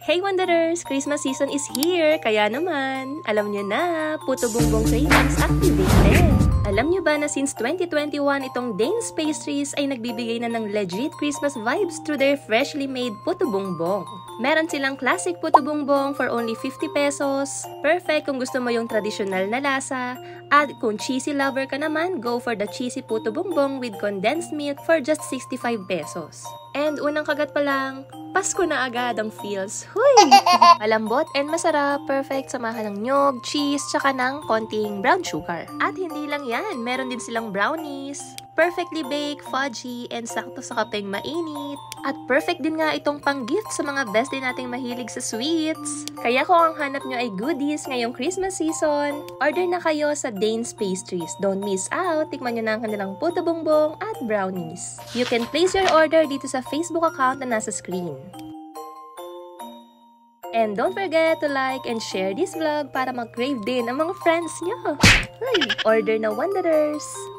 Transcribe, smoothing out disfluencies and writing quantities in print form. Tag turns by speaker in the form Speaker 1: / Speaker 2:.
Speaker 1: Hey Wanderers! Christmas season is here! Kaya naman, alam nyo na, Puto Bongbong cravings activated! Alam nyo ba na since 2021, itong Dane's Pastries ay nagbibigay na ng legit Christmas vibes through their freshly made Puto Bongbong. Meron silang classic Puto Bongbong for only 50 pesos. Perfect kung gusto mo yung traditional na lasa. At kung cheesy lover ka naman, go for the cheesy Puto Bongbong with condensed milk for just 65 pesos. And unang kagat pa lang, Pasko na agad ang feels. Huy! Malambot and masarap, perfect samahan ng nyog, cheese, tsaka ng konting brown sugar. At hindi lang yan, meron din silang brownies. Perfectly baked, fudgy, and sakto sa kapeng mainit. At perfect din nga itong pang-gift sa mga bestie nating mahilig sa sweets. Kaya kung ang hanap nyo ay goodies ngayong Christmas season, order na kayo sa Dane's Pastries. Don't miss out, tikman nyo na ang kanilang Puto Bongbong at brownies. You can place your order dito sa Facebook account na nasa screen. And don't forget to like and share this vlog para mag-crave din ang mga friends nyo. Hey, order na Wanderers!